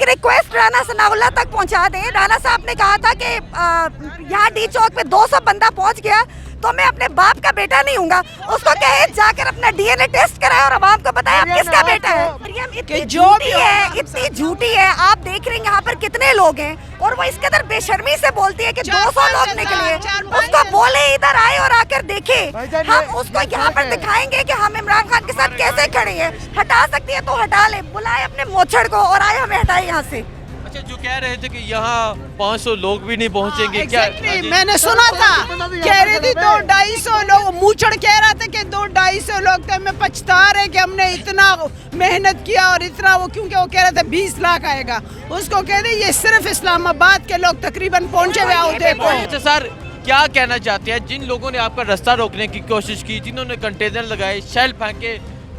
एक रिक्वेस्ट राणा सनाउल्लाह तक पहुंचा दें। राणा साहब ने कहा था कि यहाँ डी चौक पे 200 बंदा पहुंच गया तो मैं अपने बाप का बेटा नहीं हूँगा। उसको कहे जाकर अपना डीएनए टेस्ट कराए और आवाम को बताए आप किसका बेटा है। मरियम इतनी झूठी है, इतनी झूठी है। आप देख रहे हैं यहाँ पर कितने लोग हैं और वो इस कदर बेशर्मी से बोलती है कि 200 लोग निकले। उसको बोले इधर आए और आकर देखे, हम उसको यहाँ पर दिखाएंगे कि हम इमरान खान के साथ कैसे खड़े हैं। हटा सकती है तो हटा ले, बुलाए अपने मोछड़ को और आए हमें हटाए यहाँ से। अच्छा, जो कह रहे थे कि यहाँ 500 लोग भी नहीं पहुँचेंगे, क्या मैंने सुना था, कह रही थी 200-250 लोग, मूछड़ कह रहा था कि 200-250 लोग थे। मैं पछता रहे कि हमने इतना मेहनत किया और इतना वो, क्योंकि वो कह रहे थे 20 लाख आएगा। उसको कह दे ये सिर्फ इस्लामाबाद के लोग तकरीबन पहुँचे हुए आओ देखो। अच्छा सर, क्या कहना चाहते हैं जिन लोगों ने आपका रास्ता रोकने की कोशिश की, जिन्होंने कंटेनर लगाए, शेल फेंके,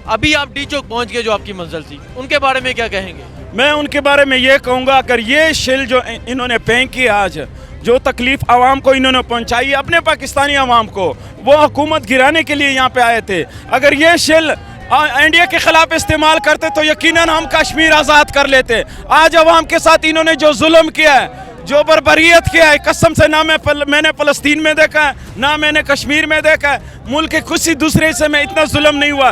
अभी आप डी चौक पहुँच गए जो आपकी मंजिल थी, उनके बारे में क्या कहेंगे? मैं उनके बारे में ये कहूँगा, अगर ये शेल जो इन्होंने फेंकी आज, जो तकलीफ आवाम को इन्होंने पहुँचाई, अपने पाकिस्तानी आवाम को, वो हुकूमत गिराने के लिए यहाँ पे आए थे। अगर ये शेल इंडिया के खिलाफ इस्तेमाल करते तो यकीनन हम कश्मीर आज़ाद कर लेते। आज आवाम के साथ इन्होंने जो जुल्म किया है, जो बर्बरियत किया है, कसम से ना मैंने फ़लस्तीन में देखा है, ना मैंने कश्मीर में देखा है। मुल्क के किसी दूसरे से में इतना जुल्म नहीं हुआ।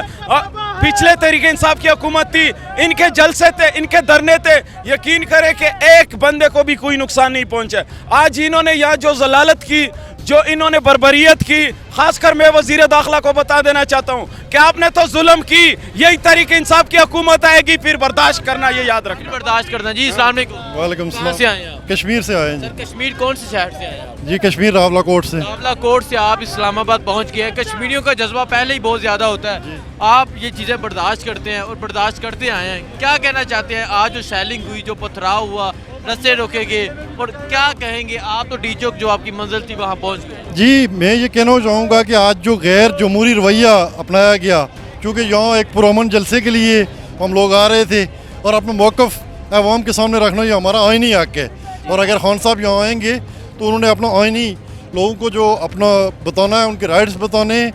पिछले तहरीक इंसाफ की हुकूमत थी, इनके जलसे थे, इनके धरने थे, यकीन करें कि एक बंदे को भी कोई नुकसान नहीं पहुंचा। आज इन्होंने यहाँ जो जलालत की, जो इन्होंने बर्बरियत की, खासकर मैं वज़ीर दाखिला को बता देना चाहता हूँ कि आपने तो जुल्म की, यही तहरीक इंसाफ की हुकूमत आएगी फिर बर्दाश्त करना, ये याद रखना। बर्दाश्त करना। जी अस्सलाम वालेकुम कहाँ से आए आप? कश्मीर से आए हैं सर कश्मीर कौन से शहर से आए आप? जी कश्मीर रावला कोट से। रावला कोट से आप इस्लामाबाद पहुंच गए। कश्मीरियों का जज्बा पहले ही बहुत ज़्यादा होता है, आप ये चीज़ें बर्दाश्त करते हैं और बर्दाश्त करते आए हैं। क्या कहना चाहते हैं, आज जो शैलिंग हुई, जो पथराव हुआ, रस्ते रोके गए, और क्या कहेंगे आप तो डी चौक जो आपकी मंजिल थी वहाँ पहुँच गए? जी मैं ये कहना चाहूँगा कि आज जो गैर जमहूरी रवैया अपनाया गया, क्योंकि यहाँ एक पुरअमन जलसे के लिए हम लोग आ रहे थे और अपना मौक़िफ़ अवाम के सामने रखना ये हमारा आइनी हक़ है। और अगर खान साहब यहाँ आएंगे तो उन्होंने अपना आइनी लोगों को जो अपना बताना है, उनके राइट्स बताने,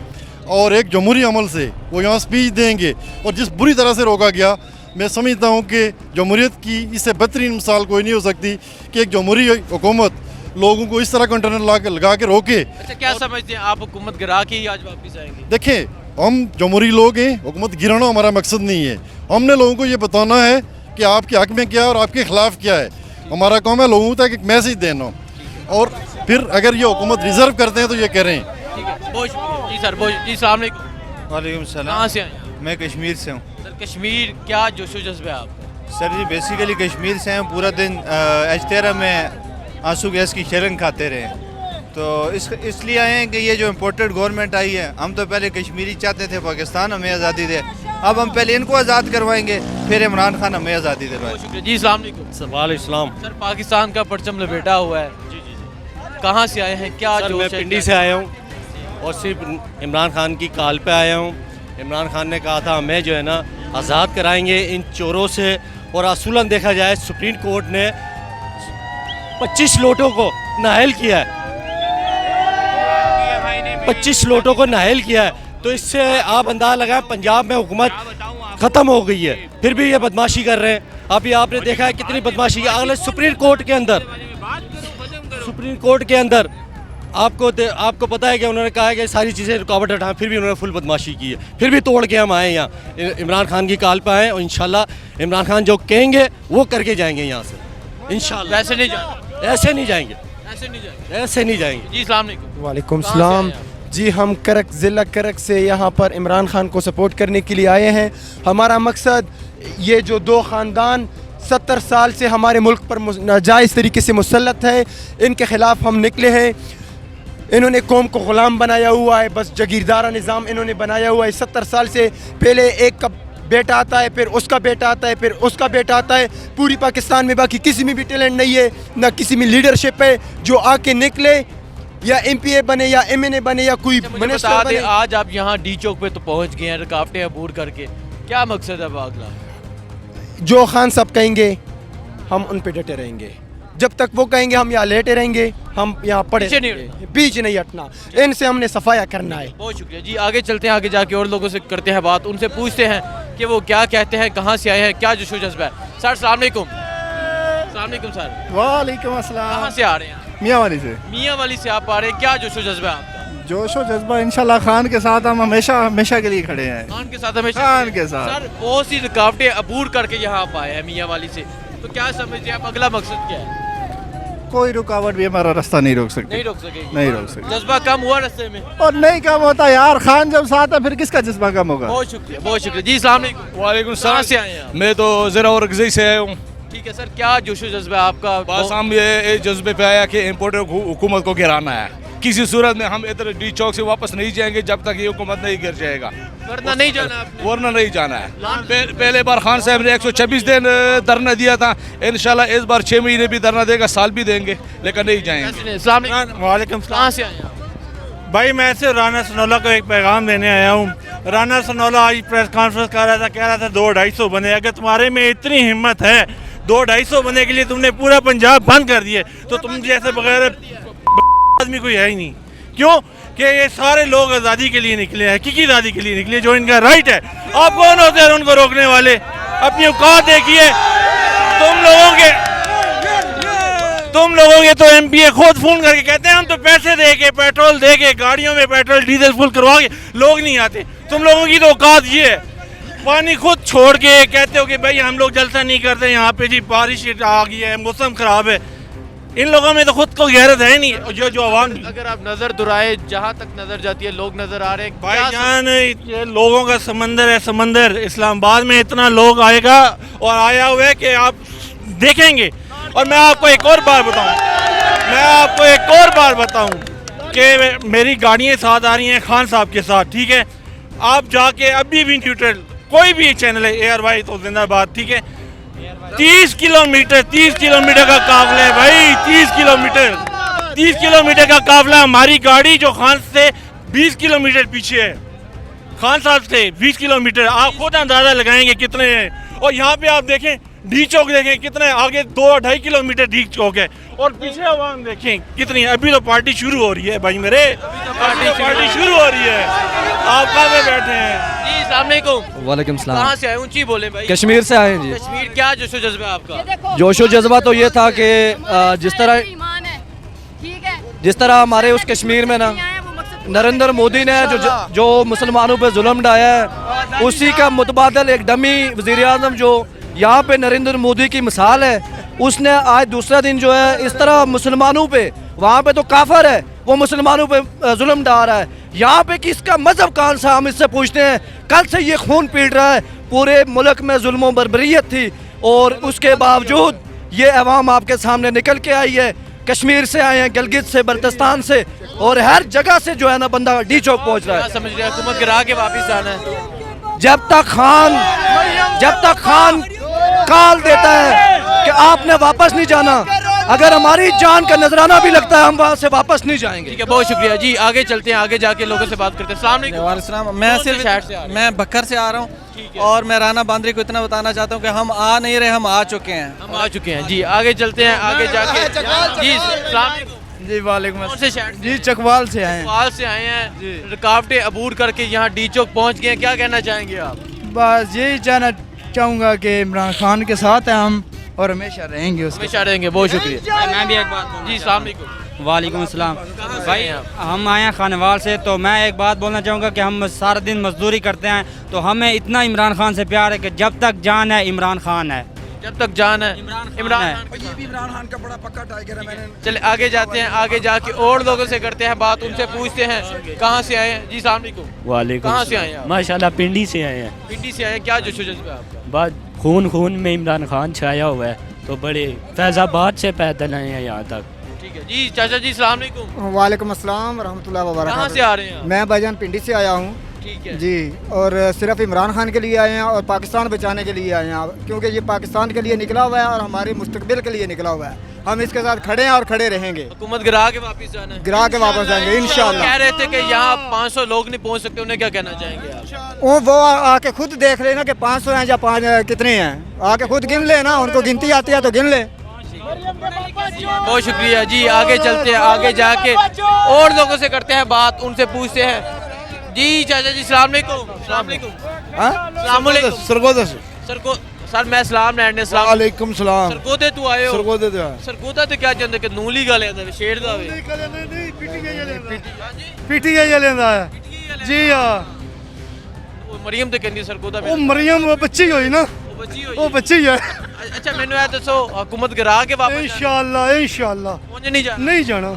और एक जमहूरी अमल से वो यहाँ स्पीच देंगे। और जिस बुरी तरह से रोका गया, मैं समझता हूँ कि जमहूरियत की इससे बेहतरीन मिसाल कोई नहीं हो सकती कि एक जमहूरी हुकूमत लोगों को इस तरह कंटेनर लगा के रोके। अच्छा, क्या समझते हैं आप, हुकूमत गिरा के ही आज वापस आएंगे? देखें, हम जमहूरी लोग हैं, हुकूमत गिराना हमारा मकसद नहीं है। हमने लोगों को ये बताना है कि आपके हक़ में क्या है और आपके ख़िलाफ़ क्या है। हमारा काम है लोगों तक एक मैसेज देना, और फिर अगर ये हुकूमत रिज़र्व करते हैं तो ये करें। ठीक है, बहुत शुक्रिया। जी सर, जी अस्सलाम वालेकुम। वालेकुम सलाम। कहाँ से आए? मैं कश्मीर से हूँ। सर कश्मीर, क्या जोशो जज्बा है आपका? सर जी बेसिकली कश्मीर से हैं, पूरा दिन एजतेरा में आंसू गैस की शरण खाते रहे, तो इसलिए आए हैं कि ये जो इम्पोर्टेड गवर्नमेंट आई है, हम तो पहले कश्मीरी चाहते थे पाकिस्तान हमें आज़ादी दे, अब हम पहले इनको आज़ाद करवाएंगे, फिर इमरान खान हमें आज़ादी दिलवाएंगे। जी अस्सलाम वालेकुम। वालेकुम। सर पाकिस्तान का परचम लपेटा हुआ है, कहाँ से आए हैं, क्या सर जोश मैं है? पिंडी से आया हूँ और सिर्फ इमरान खान की कॉल पे आया हूँ। इमरान खान ने कहा था हमें जो है ना आज़ाद कराएंगे इन चोरों से, और असूलन देखा जाए सुप्रीम कोर्ट ने 25 लोटों को नाअहल किया है, 25 लोटों को नाअहल किया है। तो इससे आप अंदाज़ा लगाएं पंजाब में हुकूमत ख़त्म हो गई है, फिर भी ये बदमाशी कर रहे हैं। अभी आपने देखा है कितनी बदमाशी की। अगले सुप्रीम कोर्ट के अंदर आपको पता है कि उन्होंने कहा है कि सारी चीज़ें रुकावट हटाएं, फिर भी उन्होंने फुल बदमाशी की है। फिर भी तोड़ के हम आए यहाँ, इमरान खान की कॉल पे आए, और इंशाल्लाह इमरान खान जो कहेंगे वो करके जाएंगे यहाँ से इंशाल्लाह। वैसे नहीं जाएंगे, ऐसे नहीं जाएंगे, ऐसे नहीं जाएंगे, ऐसे नहीं जाएंगे। जी अस्सलाम वालेकुम। वालेकुम सलाम। जी हम करक ज़िला करक से यहाँ पर इमरान खान को सपोर्ट करने के लिए आए हैं। हमारा मकसद ये जो दो ख़ानदान 70 साल से हमारे मुल्क पर नाजायज़ तरीके से मुसल्लत है, इनके ख़िलाफ़ हम निकले हैं। इन्होंने कौम को ग़ुलाम बनाया हुआ है, बस जागीरदारा निज़ाम इन्होंने बनाया हुआ है। 70 साल से पहले एक का बेटा आता है, फिर उसका बेटा आता है, फिर उसका बेटा आता है। पूरी पाकिस्तान में बाकी किसी में भी टैलेंट नहीं है, ना किसी में लीडरशिप है जो आके निकले, या MPA बने या MNA बने या कोई मिनिस्टर बने। आज आप यहाँ डी चौक पे तो पहुँच गए हैं रुकावटें अबूर करके, क्या मकसद है अगला? जो खान साहब कहेंगे हम उन पे डटे रहेंगे, जब तक वो कहेंगे हम यहाँ लेटे रहेंगे, हम यहाँ पड़े बीच नहीं हटना, इनसे हमने सफाया करना है। बहुत शुक्रिया जी। आगे चलते हैं, आगे जाके और लोगों से करते हैं बात, उनसे पूछते हैं कि वो क्या कहते हैं, कहाँ से आए हैं, क्या जोशो जज्बा है। सर अस्सलाम वालेकुम। السلام علیکم سر. وعلیکم السلام. کہاں سے آ رہے ہیں آپ؟ میاں والی سے. میاں والی سے آپ آ رہے ہیں, کیا جوش و جذبہ ہے آپ کا؟ جوش و جذبہ انشاءاللہ خان کے ساتھ ہم ہمیشہ کے لیے کھڑے ہیں. خان کے ساتھ ہمیشہ خان کے ساتھ. سر بہت سی رکاوٹیں عبور کر کے یہاں آپ آئے ہیں میاں والی سے, تو کیا سمجھتے ہیں آپ, اگلا مقصد کیا ہے؟ کوئی رکاوٹ بھی ہمارا راستہ نہیں روک سکتی. نہیں روک سکے گی. نہیں روک سکتی. جذبہ کم ہوا رستے میں؟ اور نہیں کم ہوتا یار, خان جب ساتھ ہے پھر کس کا جذبہ کم ہوگا. بہت شکریہ, بہت شکریہ جی. السلام علیکم. وعلیکم کہاں السلام. سے آئے ہیں آپ؟ میں تو ذرا اور غزی سے آیا ہوں. ٹھیک ہے سر, کیا جوش و جذبہ ہے آپ کا؟ بس ہم یہ جذبے پہ آیا کہ امپورٹر حکومت کو گرانا ہے. کسی صورت میں ہم ادھر ڈی چوک سے واپس نہیں جائیں گے جب تک یہ حکومت نہیں گر جائے گا. ورنہ نہیں جانا آپ نے؟ ورنہ نہیں جانا ہے. پہلے بار خان صاحب نے 126 دن دھرنا دیا تھا, انشاءاللہ اس بار 6 مہینے بھی دھرنا دے گا, سال بھی دیں گے, لیکن نہیں جائیں گے. السلام علیکم. وعلیکم کہاں السلام. سے آئے ہیں آپ؟ بھائی میں سے رانا سنولا کو ایک پیغام دینے آیا ہوں. رانا سنولا آج پریس کانفرنس کر رہا تھا, کہہ رہا تھا 200-250 بندے. اگر تمہارے میں اتنی ہمت ہے 200-250 بندے کے لیے تم نے پورا پنجاب بند کر دیے, تو تم جیسے بغیر آدمی کوئی ہے ہی نہیں. کیوں کہ یہ سارے لوگ آزادی کے لیے نکلے ہیں, حقیقی آزادی کے لیے نکلے, جو ان کا رائٹ ہے. آپ کون ہوتے ہیں ان کو روکنے والے؟ اپنی اوقات دیکھیے. تم لوگوں کے تو ایم پی اے خود فون کر کے کہتے ہیں ہم تو پیسے دے کے, پیٹرول دے کے, گاڑیوں میں پیٹرول ڈیزل فل کروا کے لوگ نہیں آتے. تم لوگوں کی تو اوقات یہ ہے. پانی خود چھوڑ کے کہتے ہو کہ بھائی ہم لوگ جلسہ نہیں کرتے یہاں پہ, جی بارش آ گئی ہے, موسم خراب ہے. ان لوگوں میں تو خود کو غیرت ہے نہیں. جو عوام, اگر آپ نظر دورائے جہاں تک نظر جاتی ہے لوگ نظر آ رہے ہیں. بھائی جان یہ لوگوں کا سمندر ہے, سمندر. اسلام آباد میں اتنا لوگ آئے گا اور آیا ہوا ہے کہ آپ دیکھیں گے. اور میں آپ کو ایک اور بار بتاؤں کہ میری گاڑیاں ساتھ آ رہی ہیں خان صاحب کے ساتھ, ٹھیک ہے. آپ جا کے ابھی بھی نیوٹرل کوئی بھی چینل ہے, اے آر وائی تو زندہ باد, ٹھیک ہے. 30 کلومیٹر کا قافلہ ہے بھائی. 30 کلومیٹر کا قافلہ. ہماری گاڑی جو خان سے 20 کلومیٹر پیچھے ہے, خان صاحب سے 20 کلومیٹر. آپ خود اندازہ لگائیں گے کتنے ہیں. اور یہاں پہ آپ دیکھیں ڈی چوک دیکھیں کتنے آگے 2-2.5 کلومیٹر ڈی چوک ہے, اور پیچھے عوام دیکھیں کتنی. ابھی تو پارٹی شروع ہو رہی ہے بھائی میرے, پارٹی شروع ہو رہی ہے. آپ کہاں پہ بیٹھے ہیں؟ جی السلام علیکم. وعلیکم السلام. کہاں سے آئے, اونچی بولیں بھائی. کشمیر سے آئے ہیں جی. کشمیر, کیا جوش و جذبہ ہے آپ کا؟ جوش و جذبہ تو یہ تھا کہ جس طرح ہمارے اس کشمیر میں نا نریندر مودی نے جو مسلمانوں پہ ظلم ڈھایا ہے, اسی کا متبادل ایک ڈمی وزیر اعظم جو یہاں پہ نریندر مودی کی مثال ہے, اس نے آج دوسرا دن جو ہے اس طرح مسلمانوں پہ, وہاں پہ تو کافر ہے, وہ مسلمانوں پہ ظلم ڈھا رہا ہے. یہاں پہ کس کا مذہب کون سا, ہم اس سے پوچھتے ہیں. کل سے یہ خون پیٹ رہا ہے. پورے ملک میں ظلم و بربریت تھی, اور اس کے باوجود یہ عوام آپ کے سامنے نکل کے آئی ہے. کشمیر سے آئے ہیں, گلگت سے, بلتستان سے, اور ہر جگہ سے جو ہے نا بندہ ڈی چوک پہنچ رہا ہے. کیا سمجھ رہے ہیں حکومت گرا کے واپس آنا ہے؟ جب تک خان کال دیتا ہے کہ آپ نے واپس نہیں جانا, اگر ہماری جان کا نذرانہ بھی لگتا ہے ہم وہاں سے واپس نہیں جائیں گے. ٹھیک ہے, بہت شکریہ جی. آگے چلتے ہیں, آگے جا کے لوگوں سے بات کرتے ہیں. السلام علیکم. وعلیکم السلام. میں بکر سے آ رہا ہوں, اور میں رانا باندری کو اتنا بتانا چاہتا ہوں کہ ہم آ نہیں رہے, ہم آ چکے ہیں. جی آگے چلتے ہیں, آگے جا کے. جی السلام علیکم. جی وعلیکم کون سے شہر؟ جی چکوال سے آئے ہیں. چکوال سے آئے ہیں, رکاوٹیں عبور کر کے یہاں ڈی چوک پہنچ گئے ہیں, کیا کہنا چاہیں گے آپ؟ بس یہی کہنا چاہوں گا کہ عمران خان کے ساتھ ہیں ہم, اور ہمیشہ رہیں گے. ہمیشہ رہیں گے. بہت شکریہ. میں بھی ایک بات. جی السلام علیکم. وعلیکم السلام. بھائی ہم آئے ہیں خانوال سے, تو میں ایک بات بولنا چاہوں گا کہ ہم سارا دن مزدوری کرتے ہیں, تو ہمیں اتنا عمران خان سے پیار ہے کہ جب تک جان ہے عمران خان ہے. جب تک جان ہے عمران یہ بھی عمران خان کا بڑا پکا ٹائگر ہے. میں نے چلے آگے جاتے ہیں, آگے جا کے اور لوگوں سے کرتے ہیں بات, ان سے پوچھتے ہیں کہاں سے آئے ہیں. جی السلام علیکم. وعلیکم. کہاں سے آئے ہیں آپ؟ ماشاءاللہ پنڈی سے آئے ہیں. پنڈی سے آئے ہیں, کیا جوش و جذبہ ہے آپ کا؟ بات خون میں عمران خان چھایا ہوا ہے, تو بڑے فیض آباد سے پیدل آئے ہیں یہاں تک. ٹھیک ہے جی. چاچا جی السلام علیکم. وعلیکم السلام ورحمۃ اللہ وبرکاتہ. کہاں سے آ رہے ہیں؟ میں بھائی جان پنڈی سے آیا ہوں. ٹھیک ہے جی, اور صرف عمران خان کے لیے آئے ہیں اور پاکستان بچانے کے لیے آئے ہیں, کیونکہ یہ پاکستان کے لیے نکلا ہوا ہے اور ہمارے مستقبل کے لیے نکلا ہوا ہے. ہم اس کے ساتھ کھڑے ہیں اور کھڑے رہیں گے. حکومت گرا کے واپس جانا ہے. گرا کے واپس جائیں گے انشاءاللہ. کہہ رہے تھے کہ یہاں 500 لوگ نہیں پہنچ سکتے, انہیں کیا کہنا چاہیں گے آپ؟ وہ آ کے خود دیکھ لینا کہ 500 ہیں یا کتنے ہیں, آ کے خود گن لے نا, ان کو گنتی آتی ہے تو گن لے. بہت شکریہ جی. آگے چلتے ہیں, آگے جا کے اور لوگوں سے کرتے ہیں بات, ان سے پوچھتے ہیں. جی چاچا جی السلام علیکم. السلام علیکم. السلام علیکم. सर मैं सलाम लैंड सलाम वालेकुम सलाम सरगोदे तू आए हो सरगोदे ते सरगोदा ते क्या चंदे कि नूली गल है शेर दा वे पीटीआई लेंदा है जी हां ਉਹ ਮਰੀਮ ਤੇ ਕਹਿੰਦੀ ਸਰਗੋਦਾ ਉਹ ਮਰੀਮ ਉਹ ਬੱਚੀ ਹੋਈ ਨਾ ਉਹ ਬੱਚੀ ਹੈ अच्छा ਮੈਨੂੰ ਇਹ ਦੱਸੋ हुकूमत गिरा के वापस इंशाल्लाह मुझे नहीं जाना नहीं जाना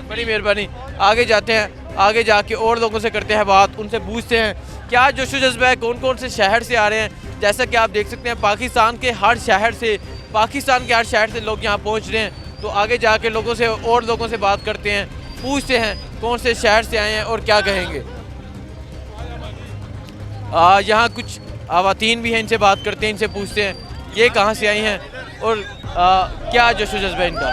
बड़ी मेहरबानी आगे जाते हैं आगे जाके और लोगों से करते हैं बात उनसे पूछते हैं क्या जोशो जज्बा है कौन कौन से शहर से आ रहे हैं जैसा कि आप देख सकते हैं पाकिस्तान के हर शहर से लोग यहाँ पहुँच रहे हैं तो आगे जाके लोगों से और लोगों से बात करते हैं पूछते हैं कौन से शहर से आए हैं और क्या कहेंगे यहाँ कुछ अवातीन भी हैं इनसे बात करते हैं इनसे पूछते हैं ये कहाँ से आई हैं और क्या जोशो जज्बा है इनका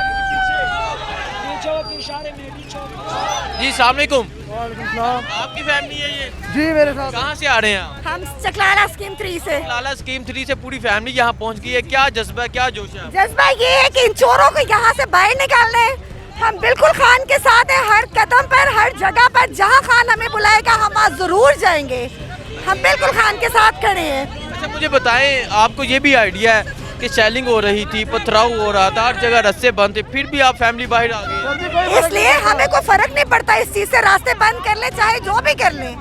जी अस्सलाम वालेकुम आपकी फैमिली है ये जी मेरे साथ कहाँ से आ रहे हैं आप हम चकलाला स्कीम 3 से लाला स्कीम 3 से पूरी फैमिली यहाँ पहुँच गई है क्या जज्बा है क्या जोश है जज्बा ये है कि इन चोरों को यहाँ से बाहर निकालना है हम बिल्कुल खान के साथ हैं हर कदम पर हर जगह पर जहाँ खान हमें बुलाएगा हम आज जरूर जाएंगे हम बिल्कुल खान के साथ खड़े हैं अच्छा मुझे बताएं आपको ये भी आइडिया है कि शेलिंग हो रही थी पथराव हो रहा था हर जगह रास्ते बंद थे फिर भी आप फैमिली बाहर आ गए इसलिए हमें कोई फर्क नहीं पड़ता इस चीज से रास्ते बंद कर ले चाहे जो भी कर ले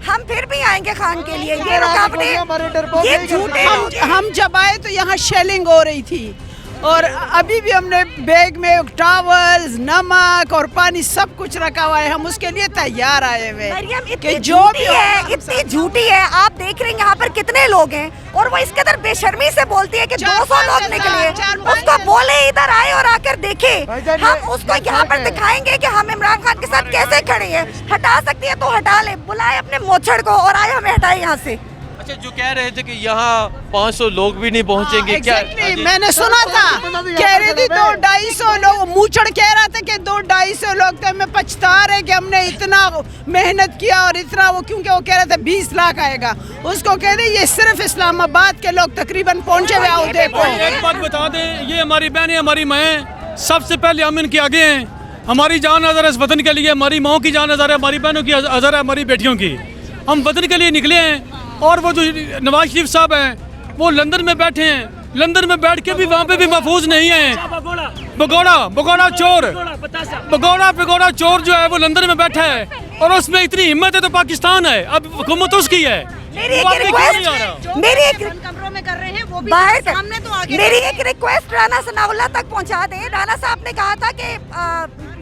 हम फिर भी आएंगे खान के लिए ये रुकावटें ये झूठे हम जब आए तो यहाँ शेलिंग हो रही थी और अभी भी हमने बैग में टावल्स नमक और पानी सब कुछ रखा हुआ है हम उसके लिए तैयार आए हुए कि जो भी है इतनी झूठी है आप देख रहे हैं यहाँ पर कितने लोग हैं और वो इस कदर बेशर्मी से बोलती है कि 200 लोग निकले उसको बोले इधर आए और आकर देखे हम उसको यहाँ पर दिखाएंगे कि हम इमरान खान के साथ कैसे खड़े हैं हटा सकती है तो हटा ले बुलाए अपने मोछड़ को और आए हमें हटाए यहाँ से अच्छा जो कह रहे थे कि यहाँ 500 लोग भी नहीं पहुँचेंगे क्या मैंने सुना था कह रही थी 200-250 लोग मूछड़ कह रहा था कि 200-250 लोग थे मैं पछता रहे कि हमने इतना मेहनत किया और इतना वो क्योंकि वो कह रहे थे 20 लाख आएगा उसको कह दे ये सिर्फ इस्लामाबाद के लोग तकरीबन पहुँचे हुए आओ देखो एक बात बता दें ये हमारी बहनें हमारी माएँ सबसे पहले हम इनके आगे हैं हमारी जान नज़र है इस वतन के लिए हमारी माओ की जान नज़र है हमारी बहनों की नज़र है हमारी बेटियों की हम वतन के लिए निकले हैं और वो जो नवाज शरीफ साहब हैं वो लंदन में बैठे हैं लंदन में बैठ के भी वहाँ पे भी महफूज नहीं है बगोड़ा चोर जो है वो लंदन में बैठा है और उसमें इतनी हिम्मत है तो पाकिस्तान है अब हुकूमत उसकी है मेरी एक रिक्वेस्ट राना सनाउल्लाह तक पहुंचा दें राना साहब ने कहा था कि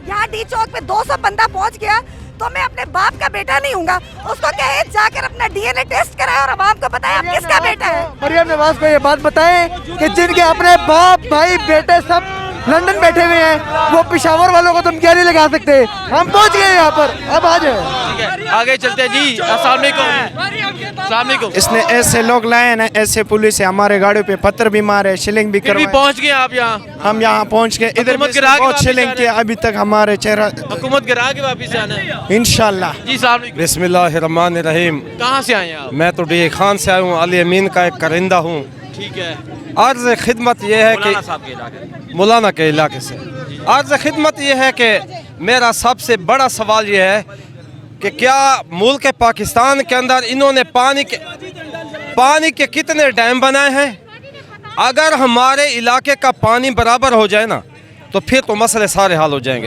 यहाँ डी चौक पे 200 बंदा पहुंच गया तो मैं अपने बाप का बेटा नहीं हूँगा उसको कहे जाकर अपना डीएनए टेस्ट कराए और आवाम को बताएं आप किसका बेटा है मरियम नवाज को ये बात बताएं कि जिनके अपने बाप भाई बेटे सब लंदन बैठे हुए हैं वो पिशावर वालों को तुम क्या नहीं लगा सकते हम पहुंच गए यहाँ पर अब आ जाए आगे चलते हैं जी अस्सलाम वालेकुम इसने ऐसे लोग लाए ना ऐसे पुलिस है हमारे गाड़ियों पे पत्थर भी मारे शिलिंग भी फिर भी पहुंच गए आप यहाँ हम यहाँ पहुँच गए इधर हुकूमत गिरा के बहुत वापस शिलिंग आना किया अभी तक हमारे चेहरा हुकूमत गिरा के वापस आना है इंशाल्लाह जी साहब बिस्मिल्लाहिर्रहमानिर्रहीम कहाँ से आए हैं आप मैं तो डी खान से आया हूँ अली अमीन का एक करिंदा हूँ ठीक है अर्ज़ खिदमत ये है कि मौलाना के इलाके से अर्ज़ खिदमत ये है कि मेरा सबसे बड़ा सवाल ये है कि क्या मुल्क पाकिस्तान के अंदर इन्होंने पानी के कितने डैम बनाए हैं अगर हमारे इलाके का पानी बराबर हो जाए ना तो फिर तो मसले सारे हल हो जाएंगे